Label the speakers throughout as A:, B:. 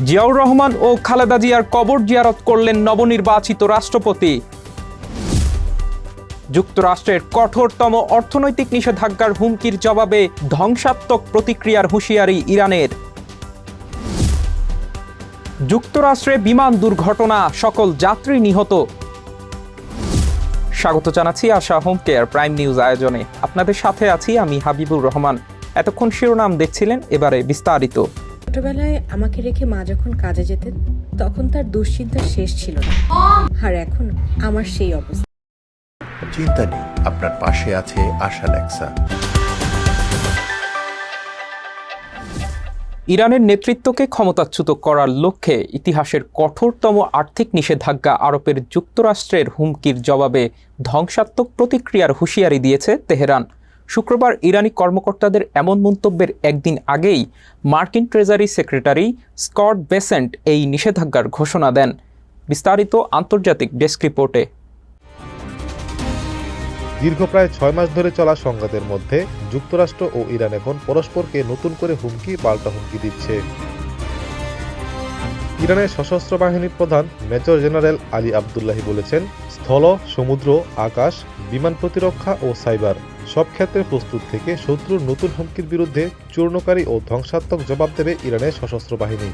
A: জিয়াউর রহমান ও খালেদা জিয়ার কবর জিয়ারত করলেন নবনির্বাচিত রাষ্ট্রপতি। যুক্তরাষ্ট্রের কঠোরতম অর্থনৈতিক নিষেধাজ্ঞার হুমকির জবাবে ধ্বংসাত্মক প্রতিক্রিয়ার হুঁশিয়ারি ইরানের। যুক্তরাষ্ট্রে বিমান দুর্ঘটনা, সকল যাত্রী নিহত। স্বাগত জানাচ্ছি আশা হোম কেয়ার প্রাইম নিউজ আয়োজনে। আপনাদের সাথে আছি আমি হাবিবুর রহমান। এতক্ষণ শিরোনাম দেখছিলেন, এবারে বিস্তারিত।
B: ছোটবেলায় আমাকে রেখে মা যখন কাজে যেতেন তখন তার দুশ্চিন্তার শেষ ছিল না, আর এখন আমার সেই অবস্থা।
C: চিন্তা নেই, আপনার পাশে আছে আশা লেক্সা।
A: ইরানের নেতৃত্বকে ক্ষমতাচ্যুত করার লক্ষ্যে ইতিহাসের কঠোরতম আর্থিক নিষেধাজ্ঞা আরোপের যুক্তরাষ্ট্রের হুমকির জবাবে ধ্বংসাত্মক প্রতিক্রিয়ার হুঁশিয়ারি দিয়েছে তেহরান। শুক্রবার ইরানি কর্মকর্তাদের এমন মন্তব্যের একদিন আগেই মার্কিন ট্রেজারি সেক্রেটারি স্কট বেসেন্ট এই নিষেধাজ্ঞার ঘোষণা দেন। বিস্তারিত আন্তর্জাতিক ডেস্ক রিপোর্টে।
D: দীর্ঘ প্রায় 6 মাস ধরে চলা সংঘাতের মধ্যে যুক্তরাষ্ট্র ও ইরান এখন পরস্পরকে নতুন করে হুমকি পাল্টা হুমকি দিচ্ছে। ইরানের সশস্ত্র বাহিনীর প্রধান মেজর জেনারেল আলী আবদুল্লাহি বলেছেন, স্থল, সমুদ্র, আকাশ, বিমান প্রতিরক্ষা ও সাইবার সব ক্ষেত্রে প্রস্তুত থেকে শত্রুর নতুন হুমকির বিরুদ্ধে চূর্ণকারী ও ধ্বংসাত্মক জবাব দেবে ইরানের সশস্ত্র বাহিনী।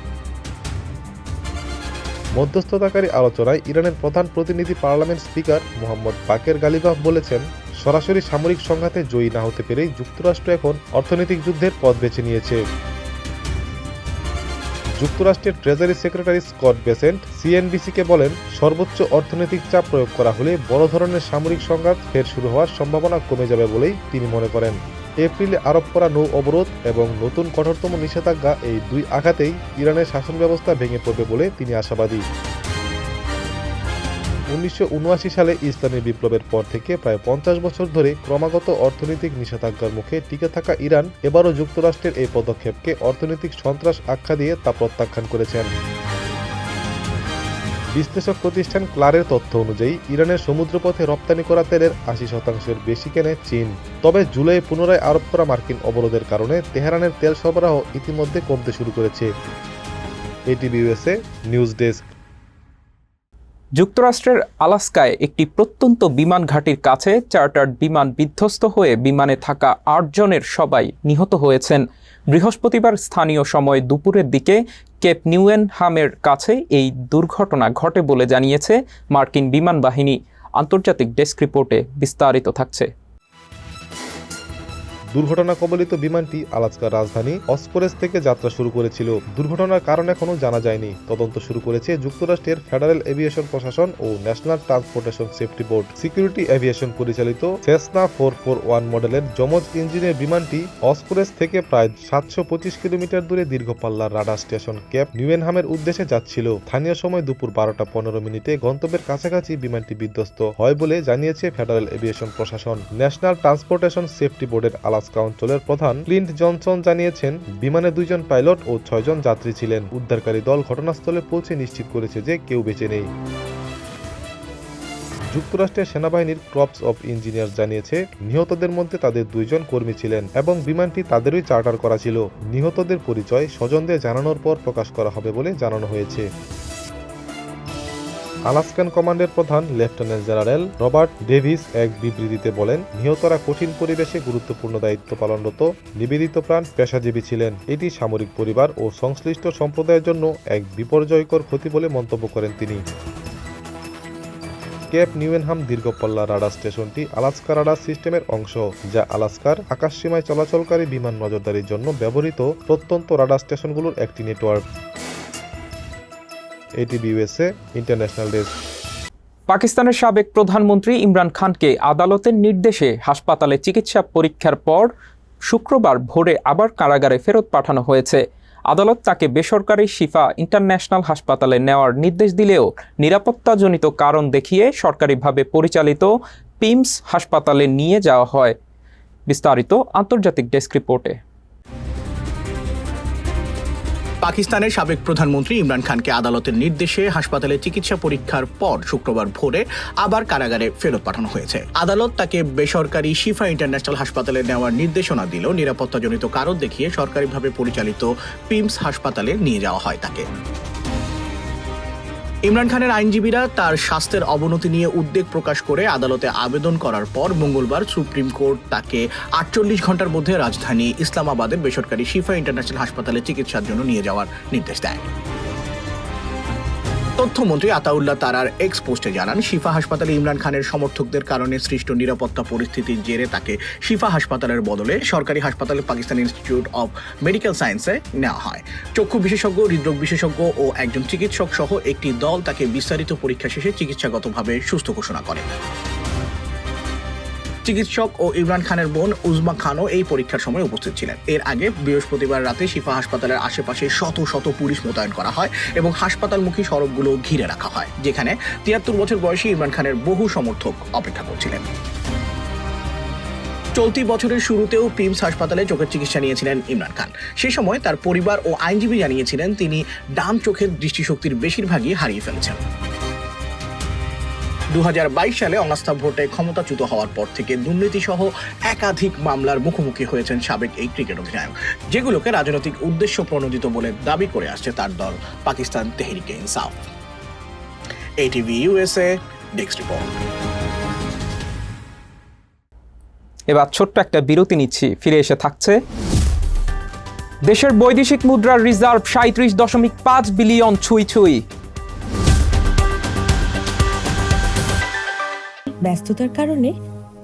D: মধ্যস্থতাকারী আলোচনায় ইরানের প্রধান প্রতিনিধি পার্লামেন্ট স্পিকার মোহাম্মদ বাকের গালিবাফ বলেছেন, সরাসরি সামরিক সংঘাতে জয়ী না হতে পেরেই যুক্তরাষ্ট্র এখন অর্থনৈতিক যুদ্ধের পথ বেছে নিয়েছে। যুক্তরাষ্ট্রের ট্রেজারি সেক্রেটারি স্কট বেসেন্ট সিএনবিসিকে বলেন, সর্বোচ্চ অর্থনৈতিক চাপ প্রয়োগ করা হলে বড় ধরনের সামরিক সংঘাত ফের শুরু হওয়ার সম্ভাবনা কমে যাবে বলেই তিনি মনে করেন। এপ্রিলে আরোপ করা নৌ অবরোধ এবং নতুন কঠোরতম নিষেধাজ্ঞা, এই দুই আঘাতেই ইরানের শাসন ব্যবস্থা ভেঙে পড়বে বলে তিনি আশাবাদী। 1979 সালে ইসলামী বিপ্লবের পর থেকে প্রায় 50 বছর ধরে ক্রমাগত অর্থনৈতিক নিষেধাজ্ঞার মুখে টিকে থাকা ইরান এবারও যুক্তরাষ্ট্রের এই পদক্ষেপকে অর্থনৈতিক সন্ত্রাস আখ্যা দিয়ে তা প্রত্যাখ্যান করেছেন। বিশ্লেষক প্রতিষ্ঠান ক্লারের তথ্য অনুযায়ী ইরানের সমুদ্রপথে রপ্তানি করা তেলের 80% বেশি কেনে চীন। তবে জুলাই পুনরায় আরোপ করা মার্কিন অবরোধের কারণে তেহরানের তেল সরবরাহ ইতিমধ্যে কমতে শুরু করেছে। ATV USA news desk.
A: যুক্তরাষ্ট্রের আলাস্কায় একটি প্রত্যন্ত বিমান ঘাঁটির কাছে চার্টার্ড বিমান বিধ্বস্ত হয়ে বিমানে থাকা 8 জনের সবাই নিহত হয়েছেন। বৃহস্পতিবার স্থানীয় সময় দুপুরের দিকে কেপ নিউয়েনহামের কাছে এই দুর্ঘটনা ঘটে বলে জানিয়েছে মার্কিন বিমান বাহিনী। আন্তর্জাতিক ডেস্ক রিপোর্টে বিস্তারিত থাকছে।
D: দুর্ঘটনা কবলিত বিমানটি আলাস্কার রাজধানী অসকোরেজ থেকে যাত্রা শুরু করেছিল। দুর্ঘটনার কারণ এখনও জানা যায়নি। তদন্ত শুরু করেছে যুক্তরাষ্ট্রের ফেডারেল এভিয়েশন প্রশাসন ও national transportation safety board. Security aviation পরিচালিত সেসনা 441 মডেলের যমজ ইঞ্জিনের বিমানটি অসকোরেজ থেকে প্রায় 725 কিলোমিটার দূরে দীর্ঘ পাল্লার রাডার স্টেশন কেপ নিউয়েনহামের উদ্দেশ্যে যাচ্ছিল। স্থানীয় সময় দুপুর 12:15 গন্তব্যের কাছাকাছি বিমানটি বিধ্বস্ত হয় বলে জানিয়েছে ফেডারেল এভিয়েশন প্রশাসন। ন্যাশনাল ট্রান্সপোর্টেশন সেফটি বোর্ডের আলাস্কা অঞ্চলের প্রধান ক্লিন্ট জনসন জানিয়েছেন, বিমানে 2 জন পাইলট ও 6 জন যাত্রী ছিলেন। উদ্ধারকারী দল ঘটনাস্থলে পৌঁছে নিশ্চিত করেছে যে কেউ বেঁচে নেই। যুক্তরাষ্ট্রের সেনাবাহিনীর ক্রপস অফ ইঞ্জিনিয়ার জানিয়েছে, নিহতদের মধ্যে তাদের 2 জন কর্মী ছিলেন এবং বিমানটি তাদেরই চার্টার করা ছিল। নিহতদের পরিচয় স্বজনদের জানানোর পর প্রকাশ করা হবে বলে জানানো হয়েছে। আলাস্কান কমান্ডের প্রধান লেফটেন্যান্ট জেনারেল রবার্ট ডেভিস এক বিবৃতিতে বলেন, নিহতরা কঠিন পরিবেশে গুরুত্বপূর্ণ দায়িত্ব পালনরত নিবেদিত প্রাণ পেশাজীবী ছিলেন। এটি সামরিক পরিবার ও সংশ্লিষ্ট সম্প্রদায়ের জন্য এক বিপর্যয়কর ক্ষতি বলে মন্তব্য করেন তিনি। কেপ নিউয়েনহাম দীর্ঘপল্লা রাডার স্টেশনটি আলাস্কা রাডার সিস্টেমের অংশ, যা আলাস্কার আকাশসীমায় চলাচলকারী বিমান নজরদারির জন্য ব্যবহৃত প্রত্যন্ত রাডার স্টেশনগুলোর একটি network. ATV USA international desk.
A: পাকিস্তানের সাবেক প্রধানমন্ত্রী ইমরান খানকে আদালতের নির্দেশে হাসপাতালে চিকিৎসা পরীক্ষার পর শুক্রবার ভোরে আবার কারাগারে ফেরত পাঠানো হয়েছে। আদালত তাকে বেসরকারি শিফা ইন্টারন্যাশনাল হাসপাতালে নেওয়ার নির্দেশ দিলেও নিরাপত্তাজনিত কারণ দেখিয়ে সরকারিভাবে পরিচালিত পিমস হাসপাতালে নিয়ে যাওয়া হয়। বিস্তারিত আন্তর্জাতিক ডেস্ক রিপোর্টে।
E: পাকিস্তানের সাবেক প্রধানমন্ত্রী ইমরান খানকে আদালতের নির্দেশে হাসপাতালে চিকিৎসা পরীক্ষার পর শুক্রবার ভোরে আবার কারাগারে ফেরত পাঠানো হয়েছে। আদালত তাকে বেসরকারি শিফা ইন্টারন্যাশনাল হাসপাতালে নেওয়ার নির্দেশনা দিল। নিরাপত্তাজনিত কারণ দেখিয়ে সরকারিভাবে পরিচালিত পিমস হাসপাতালে নিয়ে যাওয়া হয় তাকে। ইমরান খানের আইনজীবীরা তার স্বাস্থ্যের অবনতি নিয়ে উদ্বেগ প্রকাশ করে আদালতে আবেদন করার পর মঙ্গলবার সুপ্রিম কোর্ট তাকে 48 ঘন্টার মধ্যে রাজধানী ইসলামাবাদের বেসরকারি শিফা ইন্টারন্যাশনাল হাসপাতালে চিকিৎসার জন্য নিয়ে যাওয়ার নির্দেশ দেয়। তথ্যমন্ত্রী আতাউল্লাহ তারার এক্স পোস্টে জানান, শিফা হাসপাতালে ইমরান খানের সমর্থকদের কারণে সৃষ্ট নিরাপত্তা পরিস্থিতির জেরে তাকে শিফা হাসপাতালের বদলে সরকারি হাসপাতালে পাকিস্তান ইনস্টিটিউট অব মেডিকেল সায়েন্সে নেওয়া হয়। চক্ষু বিশেষজ্ঞ, হৃদরোগ বিশেষজ্ঞ ও একজন চিকিৎসক সহ একটি দল তাকে বিস্তারিত পরীক্ষা শেষে চিকিৎসাগতভাবে সুস্থ ঘোষণা করে। চিকিৎসক ও ইমরান খানের বোন উজমা খানও এই পরীক্ষার সময় উপস্থিত ছিলেন। এর আগে বৃহস্পতিবার রাতে শিফা হাসপাতালের আশেপাশে শত শত পুলিশ মোতায়েন করা হয় এবং হাসপাতালমুখী সড়কগুলো ঘিরে রাখা হয়, যেখানে 73 বছর বয়সী ইমরান খানের বহু সমর্থক অপেক্ষা করছিলেন। চলতি বছরের শুরুতেও পিমস হাসপাতালে চোখের চিকিৎসা নিয়েছিলেন ইমরান খান। সেই সময় তার পরিবার ও আইনজীবী জানিয়েছিলেন তিনি ডান চোখের দৃষ্টিশক্তির বেশিরভাগই হারিয়ে ফেলেছেন। 2022 সালে অনাস্থা ভোটে ক্ষমতাচ্যুত হওয়ার পর থেকে দুর্নীতি সহ একাধিক মামলার মুখোমুখি হয়েছেন সাবেক এই ক্রিকেট অধিনায়ক, যেগুলোকে রাজনৈতিক উদ্দেশ্য প্রণোদিত বলে দাবি করে আসছে তার দল পাকিস্তান তেহরিকে ইনসাফ। ATV USA desk report.
A: এবার ছোট্ট একটা বিরতি নিচ্ছি, ফিরে এসে থাকছে দেশের বৈদেশিক মুদ্রার রিজার্ভ 37.5 বিলিয়ন ছুঁই।
F: ব্যস্ততার কারণে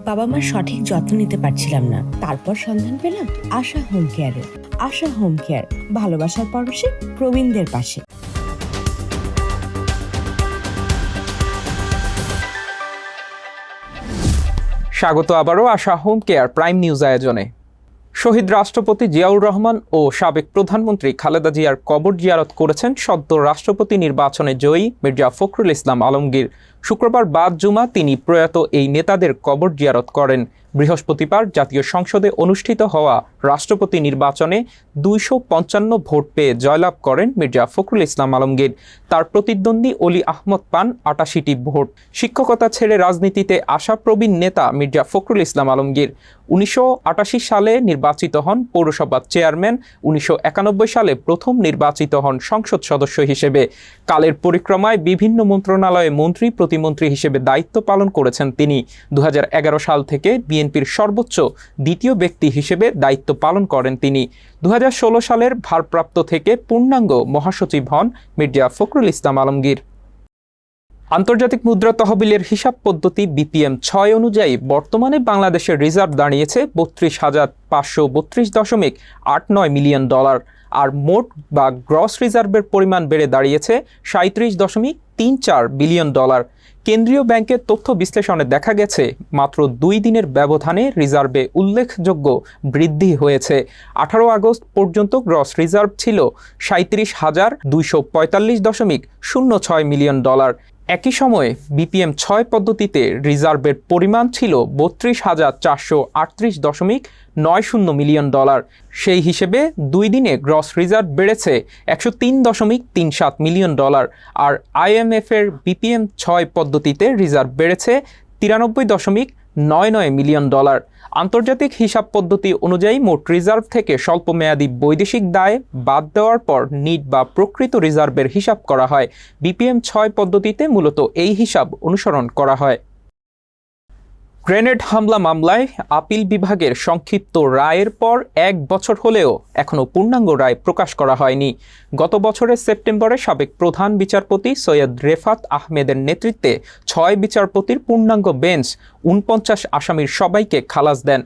F: বাবা মার সঠিক যত্ন নিতে পারছিলাম না। তারপর সন্ধান পেলাম আশা হোম কেয়ারের। আশা হোম কেয়ার, ভালোবাসার পরশে প্রবীণদের পাশে।
A: স্বাগত আবারও আশা হোম কেয়ার প্রাইম নিউজ আয়োজনে। শহীদ রাষ্ট্রপতি জিয়াউর রহমান ও সাবেক প্রধানমন্ত্রী খালেদা জিয়ার কবর জিয়ারত করেছেন সদ্য রাষ্ট্রপতি নির্বাচনে জয়ী মির্জা ফখরুল ইসলাম আলমগীর। শুক্রবার বাদ জুমা তিনি প্রয়াত এই নেতাদের কবর জিয়ারত করেন। বৃহস্পতিবার জাতীয় সংসদে অনুষ্ঠিত হওয়া রাষ্ট্রপতি নির্বাচনে 255 ভোট পেয়ে জয়লাভ করেন মির্জা ফখরুল ইসলাম আলমগীর। তার প্রতিদ্বন্দ্বী অলি আহমদ পান 88টি ভোট। শিক্ষকতা ছেড়ে রাজনীতিতে আসা প্রবীণ নেতা মির্জা ফখরুল ইসলাম আলমগীর 1988 সালে নির্বাচিত হন পৌরসভার চেয়ারম্যান। 1991 সালে প্রথম নির্বাচিত হন সংসদ সদস্য হিসেবে। কালের পরিক্রমায় বিভিন্ন মন্ত্রণালয়ে মন্ত্রী প্রতিমন্ত্রী হিসেবে দায়িত্ব পালন করেছেন তিনি। 2011 সাল থেকে বিএনপির সর্বোচ্চ দ্বিতীয় ব্যক্তি হিসেবে দায়িত্ব পালন করেন তিনি। 2016 সালের ভারপ্রাপ্ত থেকে পূর্ণাঙ্গ মহাসচিব হন মির্জা ফখরুল ইসলাম আলমগীর। আন্তর্জাতিক মুদ্রা তহবিলের হিসাব পদ্ধতি BPM 6 অনুযায়ী বর্তমানে বাংলাদেশের রিজার্ভ দাঁড়িয়েছে 32,532.89 মিলিয়ন ডলার, আর মোট বা গ্রস রিজার্ভের পরিমাণ বেড়ে দাঁড়িয়েছে 37.34 বিলিয়ন ডলার। কেন্দ্রীয় ব্যাংকের তথ্য বিশ্লেষণে দেখা গেছে মাত্র 2 দিনের ব্যবধানে রিজার্ভে উল্লেখযোগ্য বৃদ্ধি হয়েছে। 18 আগস্ট পর্যন্ত গ্রস রিজার্ভ ছিল 37,245.06 মিলিয়ন ডলার। একই সময়ে BPM 6 পদ্ধতিতে রিজার্ভের পরিমাণ ছিল 32,438.90 মিলিয়ন ডলার। সেই হিসেবে 2 দিনে গ্রস রিজার্ভ বেড়েছে 103.37 মিলিয়ন ডলার, আর IMF এর BPM 6 পদ্ধতিতে রিজার্ভ বেড়েছে 93.99 মিলিয়ন ডলার। আন্তর্জাতিক হিসাব পদ্ধতি অনুযায়ী মোট রিজার্ভ থেকে স্বল্পমেয়াদী বৈদেশিক দায় বাদ দেওয়ার পর নিট বা প্রকৃত রিজার্ভের হিসাব করা হয়। BPM 6 পদ্ধতিতে মূলত এই হিসাব অনুসরণ করা হয়। গ্রেনেড হামলা মামলায় আপিল বিভাগের সংক্ষিপ্ত রায়ের পর 1 বছর হলেও এখনও পূর্ণাঙ্গ রায় প্রকাশ করা হয়নি। গত বছরের সেপ্টেম্বরে সাবেক প্রধান বিচারপতি সৈয়দ রেফাত আহমেদের নেতৃত্বে 6 বিচারপতির পূর্ণাঙ্গ বেঞ্চ 49 আসামির সবাইকে খালাস দেন।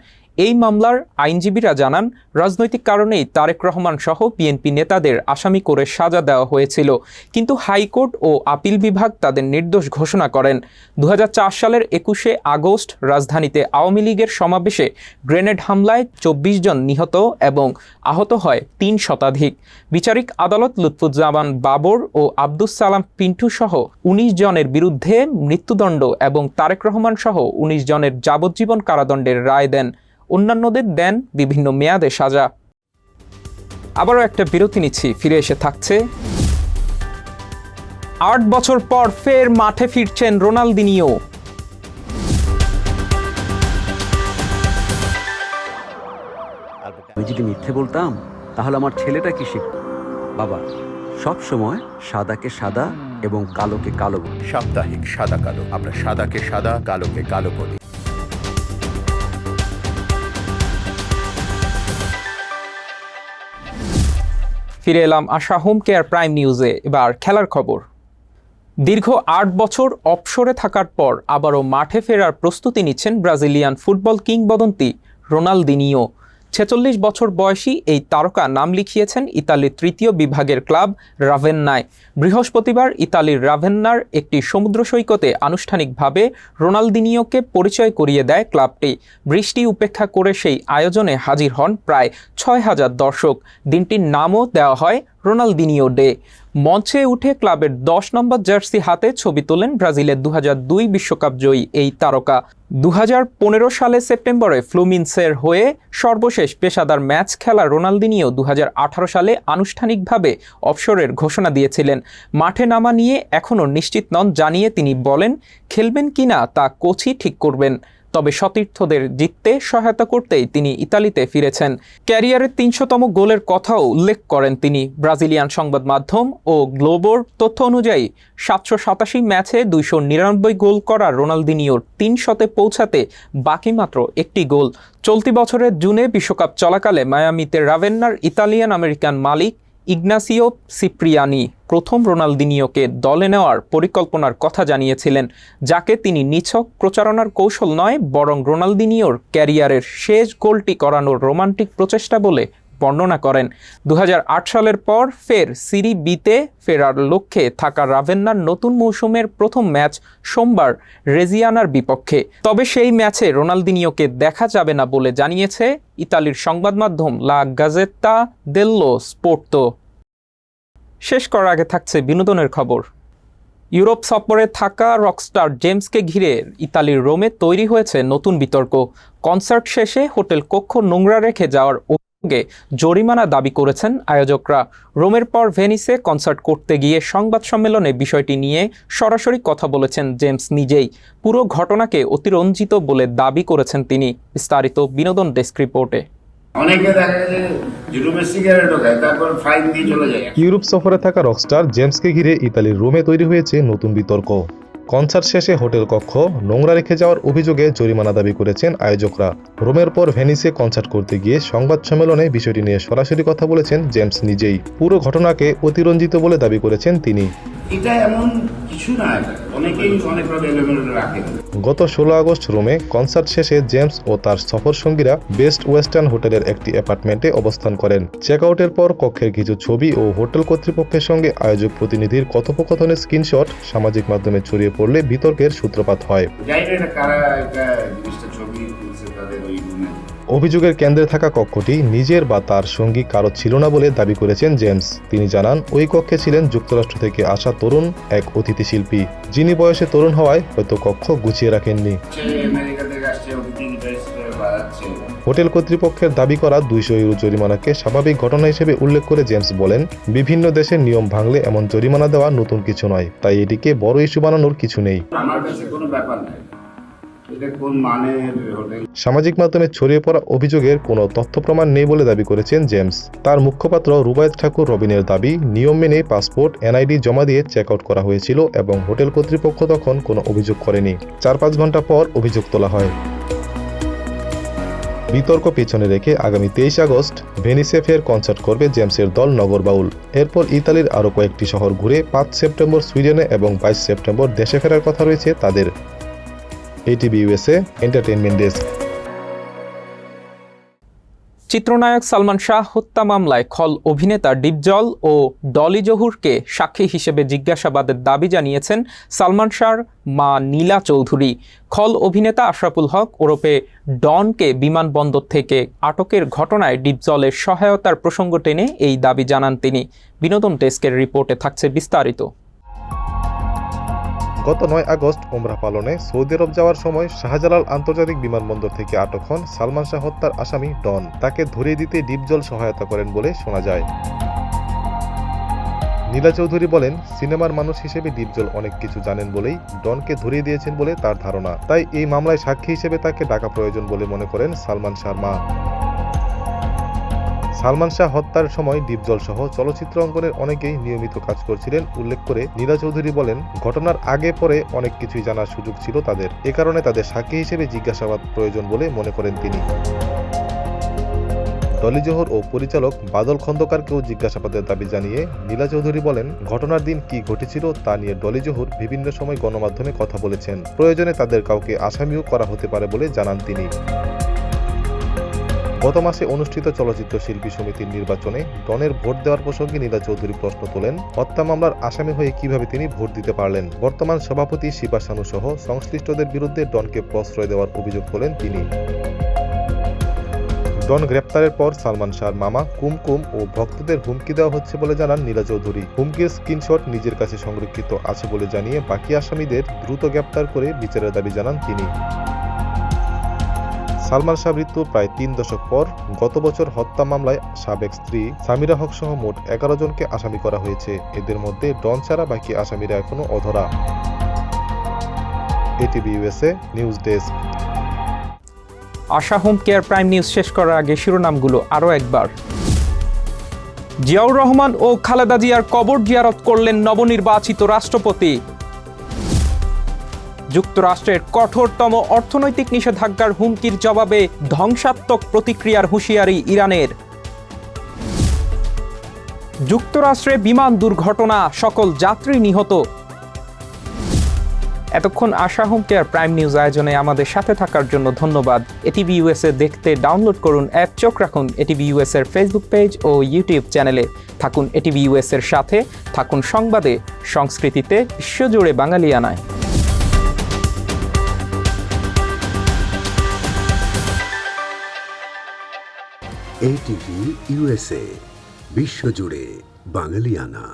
A: এই মামলার আইনজীবীরা জানান, রাজনৈতিক কারণেই তারেক রহমান সহ বিএনপি নেতাদের আসামি করে সাজা দেওয়া হয়েছিল, কিন্তু হাইকোর্ট ও আপিল বিভাগ তাদের নির্দোষ ঘোষণা করেন। 2004 সালের 21শে আগস্ট রাজধানীতে আওয়ামী লীগের সমাবেশে গ্রেনেড হামলায় 24 জন নিহত এবং আহত হয় 3 শতাধিক। বিচারিক আদালত লুৎফুজ্জামান বাবর ও আব্দুস সালাম পিন্টু সহ 19 জনের বিরুদ্ধে মৃত্যুদণ্ড এবং তারেক রহমান সহ 19 জনের যাবজ্জীবন কারাদণ্ডের রায় দেন। অন্যান্যদের দেন বিভিন্ন মেয়াদে সাজা। আবারও একটা বিরতি নিচ্ছি, ফিরে এসে থাকছে ৮ বছর পর ফের মাঠে ফিরছেন রোনালদিনিও।
G: আমি যদি মিথ্যে বলতাম তাহলে আমার ছেলেটা কি শিখত? বাবা, সব সময় সাদাকে সাদা এবং কালোকে কালো বলি।
C: সাপ্তাহিক সাদা কালো, আমরা সাদাকে সাদা, কালোকে কালো বলি।
A: ফিরে এলাম আশা হোম কেয়ার প্রাইম নিউজে। এবার খেলার খবর। দীর্ঘ ৮ বছর অবসরে থাকার পর আবারও মাঠে ফেরার প্রস্তুতি নিচ্ছেন ব্রাজিলিয়ান ফুটবল কিংবদন্তি রোনালদিনিও। ৪৬ বছর বয়সী এই তারকা নাম লিখিয়েছেন ইতালির ৩য় বিভাগের ক্লাব রাভেন্নায়। বৃহস্পতিবার ইতালির রাভেন্নার একটি সমুদ্র সৈকতে আনুষ্ঠানিকভাবে রোনালদিনিওকে পরিচয় করিয়ে দেয় ক্লাবটি। বৃষ্টি উপেক্ষা করে সেই আয়োজনে হাজির হন প্রায় ৬,০০০ দর্শক। দিনটির নামও দেওয়া হয় রোনালদিনিও ডে। মঞ্চে উঠে ক্লাবের ১০ নম্বর জার্সি হাতে ছবি তোলেন ব্রাজিলের ২০০২ বিশ্বকাপ জয়ী এই তারকা। ২০১৫ সালে সেপ্টেম্বরে ফ্লুমিনসের হয়ে সর্বশেষ পেশাদার ম্যাচ খেলা রোনালদিনিও ২০১৮ সালে আনুষ্ঠানিকভাবে অবসরের ঘোষণা দিয়েছিলেন। মাঠে নামা নিয়ে এখনও নিশ্চিত নন জানিয়ে তিনি বলেন, খেলবেন কিনা তা কোচই ঠিক করবেন। তবে সতীর্থদের জিততে সহায়তা করতেই তিনি ইতালিতে ফিরেছেন। ক্যারিয়ারের ৩০০তম গোলের কথাও উল্লেখ করেন তিনি। ব্রাজিলিয়ান সংবাদ মাধ্যম ও গ্লোবোর তথ্য অনুযায়ী ৭৮৭ ম্যাচে ২৯৯ গোল করা রোনালদিনিওর ৩০০তে পৌঁছাতে বাকি মাত্র একটি গোল। চলতি বছরের জুনে বিশ্বকাপ চলাকালে মায়ামিতে রাভেন্নার ইতালিয়ান আমেরিকান মালিক ইগনাসিও সিপ্রিয়ানি প্রথম রোনালদিনিওকে দলে নেওয়ার পরিকল্পনার কথা জানিয়েছিলেন, যাকে তিনি নিছক প্রচারণার কৌশল নয় বরং রোনালদিনিওর ক্যারিয়ারের শেষ গোলটি করানোর রোমান্টিক প্রচেষ্টা বলে বর্ণনা করেন। ২০০৮ সালের পর ফের সিরি বিতে ফেরার লক্ষ্যে থাকা রাভেন্নার নতুন মৌসুমের প্রথম ম্যাচ সোমবার রেজিয়ানার বিপক্ষে। তবে সেই ম্যাচে রোনালদিনিওকে দেখা যাবে না বলে জানিয়েছে ইতালির সংবাদ মাধ্যম লা গাজেত্তা দেল্লো স্পোর্তো। শেষ করার আগে থাকছে বিনোদনের খবর। ইউরোপ সফরে থাকা রকস্টার জেমসকে ঘিরে ইতালির রোমে তৈরি হয়েছে নতুন বিতর্ক। কনসার্ট শেষে হোটেল কক্ষ নোংরা রেখে যাওয়ার অভিযোগে জরিমানা দাবি করেছেন আয়োজকরা। রোমের পর ভেনিসে কনসার্ট করতে গিয়ে সংবাদ সম্মেলনে বিষয়টি নিয়ে সরাসরি কথা বলেছেন জেমস নিজেই। পুরো ঘটনাকে অতিরঞ্জিত বলে দাবি করেছেন তিনি। বিস্তারিত বিনোদন ডেস্ক রিপোর্টে।
H: অনেকে দেখা যায় যে রুমে সিগারেটও খায়, তারপর ফাইন দিয়ে চলে যায়।
D: ইউরোপ সফরে থাকা রকস্টার জেমসকে ঘিরে ইতালির রোমে তৈরি হয়েছে নতুন বিতর্ক। কনসার্ট শেষে হোটেল কক্ষ নোংরা রেখে যাওয়ার অভিযোগে জরিমানা দাবি করেছেন আয়োজকরা। রোমের পর ভেনিসে কনসার্ট করতে গিয়ে সংবাদ সম্মেলনে বিষয়টি নিয়ে সরাসরি কথা বলেছেন জেমস নিজেই। পুরো ঘটনাকে অতিরঞ্জিত বলে দাবি করেছেন তিনি।
H: এটা এমন কিছু না, অনেকেই অনেকভাবে এলোমেলো রাখে।
D: গত ১৬ আগস্ট রোমে কনসার্ট শেষে জেমস ও তার সফর সঙ্গীরা বেস্ট ওয়েস্টার্ন হোটেলের একটি অ্যাপার্টমেন্টে অবস্থান করেন। চেক আউটের পর কক্ষের কিছু ছবি ও হোটেল কর্তৃপক্ষের সঙ্গে আয়োজক প্রতিনিধির কথোপকথনের স্ক্রিনশট সামাজিক মাধ্যমে ছড়িয়ে পড়লে বিতর্কের সূত্রপাত হয়। অভিযোগের কেন্দ্রে থাকা কক্ষটি নিজের বা তার সঙ্গী কারো ছিল না বলে দাবি করেছেন জেমস। তিনি জানান, ওই কক্ষে ছিলেন যুক্তরাষ্ট্র থেকে আসা তরুণ এক অতিথি শিল্পী, যিনি বয়সে তরুণ হওয়ায় হয়তো কক্ষ গুছিয়ে রাখেননি। হোটেল কর্তৃপক্ষের দাবি করা ২০০ ইউরো জরিমানাকে স্বাভাবিক ঘটনা হিসেবে উল্লেখ করে জেমস বলেন, বিভিন্ন দেশের নিয়ম ভাঙলে এমন জরিমানা দেওয়া নতুন কিছু নয়, তাই এটিকে বড় ইস্যু বানানোর কিছু নেই।
H: আমার কাছে কোনো ব্যাপার নাই।
D: সামাজিক মাধ্যমে ছড়িয়ে পড়া অভিযোগের কোনো তথ্য প্রমাণ নেই বলে দাবি করেছেন জেমস। তার মুখপাত্র রুবায়েত ঠাকুর রবিনের দাবি, নিয়ম মেনে পাসপোর্ট এনআইডি জমা দিয়ে চেক আউট করা হয়েছিল এবং হোটেল কর্তৃপক্ষ তখন কোনো অভিযোগ করেনি। ৪-৫ ঘন্টা পর অভিযোগ তোলা হয়। বিতর্ক পেছনে রেখে আগামী ২৩ আগস্ট ভেনিসে ফের কনসার্ট করবে জেমসের দল নগরবাউল। এরপর ইতালির আরও কয়েকটি শহর ঘুরে ৫ সেপ্টেম্বর সুইডেনে এবং ২২ সেপ্টেম্বর দেশে ফেরার কথা রয়েছে তাদের। ATV USA entertainment desk.
A: চিত্রনায়ক সালমান শাহ হত্যা মামলায় খল অভিনেতা ডিপজল ও ডলি জহুরকে সাক্ষী হিসেবে জিজ্ঞাসাবাদের দাবি জানিয়েছেন সালমান শাহর মা নীলা চৌধুরী। খল অভিনেতা আশরাফুল হক ওরফে ডনকে বিমানবন্দর থেকে আটকের ঘটনায় ডিপজলের সহায়তার প্রসঙ্গ টেনে এই দাবি জানান তিনি। বিনোদন ডেস্কের রিপোর্টে থাকছে বিস্তারিত।
D: গত 9 আগস্ট ওমরা পালনে সৌদি আরব যাওয়ার সময় শাহজালাল আন্তর্জাতিক বিমানবন্দর থেকে আটক হন সালমান শাহ হত্যার আসামি ডন। তাকে ধরিয়ে দিতে ডিপজল সহায়তা করেন বলে শোনা যায়। নীলা চৌধুরী বলেন, সিনেমার মানুষ হিসেবে ডিপজল অনেক কিছু জানেন বলেই ডনকে ধরিয়ে দিয়েছেন বলে তার ধারণা। তাই এই মামলায় সাক্ষী হিসেবে তাকে ডাকা প্রয়োজন বলে মনে করেন সালমান শাহর মা। সালমান শাহ হত্যার সময় ডিপজল সহ চলচ্চিত্র অঙ্গনের অনেকেই নিয়মিত কাজ করছিলেন উল্লেখ করে নীলা চৌধুরী বলেন, ঘটনার আগে পরে অনেক কিছুই জানার সুযোগ ছিল তাদের। এ কারণে তাদের সাক্ষী হিসেবে জিজ্ঞাসাবাদ প্রয়োজন বলে মনে করেন তিনি। ডলি জোহর ও পরিচালক বাদল খন্দকারকেও জিজ্ঞাসাবাদের দাবি জানিয়ে নীলা চৌধুরী বলেন, ঘটনার দিন কি ঘটেছিল তা নিয়ে ডলি জোহর বিভিন্ন সময় গণমাধ্যমে কথা বলেছেন। প্রয়োজনে তাদের কাউকে আসামিও করা হতে পারে বলে জানান তিনি। গত মাসে অনুষ্ঠিত চলচ্চিত্র শিল্পী সমিতির নির্বাচনে ডনের ভোট দেওয়ার প্রসঙ্গে নীলা চৌধুরী প্রশ্ন তোলেন, হত্যা মামলার আসামি হয়ে কিভাবে তিনি ভোট দিতে পারলেন। বর্তমান সভাপতি শিবা সানু সহ সংশ্লিষ্টদের বিরুদ্ধে ডনকে প্রশ্রয় দেওয়ার অভিযোগ তোলেন তিনি। ডন গ্রেপ্তারের পর সালমান শাহর মামা কুমকুম ও ভক্তদের হুমকি দেওয়া হচ্ছে বলে জানান নীলা চৌধুরী। হুমকির স্ক্রিনশট নিজের কাছে সংরক্ষিত আছে বলে জানিয়ে বাকি আসামিদের দ্রুত গ্রেপ্তার করে বিচারের দাবি জানান তিনি। সালমান শাহ মৃত্যুর প্রায় 3 দশক পর গত বছর হত্যা মামলায় সাবেক স্ত্রী সামিরা হক সহ মোট 11 জনকে আসামি করা হয়েছে। এদের মধ্যে ডন ছাড়া বাকি আসামিরা এখনো অধরা। ATV USA news desk.
A: Asha home care prime news শেষ করার আগে শিরোনামগুলো আরও একবার। জিয়াউর রহমান ও খালেদা জিয়ার কবর জিয়ারত করলেন নবনির্বাচিত রাষ্ট্রপতি। যুক্তরাষ্ট্রের কঠোরতম অর্থনৈতিক নিষেধাজ্ঞার হুমকির জবাবে ধ্বংসাত্মক প্রতিক্রিয়ার হুঁশিয়ারি ইরানের। যুক্তরাষ্ট্রে বিমান দুর্ঘটনা, সকল যাত্রী নিহত। এতক্ষণ আশা হোম কেয়ার প্রাইম নিউজ আয়োজনে আমাদের সাথে থাকার জন্য ধন্যবাদ। এটিভি ইউএসএ দেখতে ডাউনলোড করুন অ্যাপ, চোখ রাখুন এটিভি ইউএসএর ফেসবুক পেজ ও ইউটিউব চ্যানেলে। থাকুন এটিভি ইউএসএর সাথে, থাকুন সংবাদে, সংস্কৃতিতে, বিশ্বজুড়ে বাঙালিয়ানায়।
I: এটিভি ইউএসএ, বিশ্বজুড়ে বাঙালিয়ানা।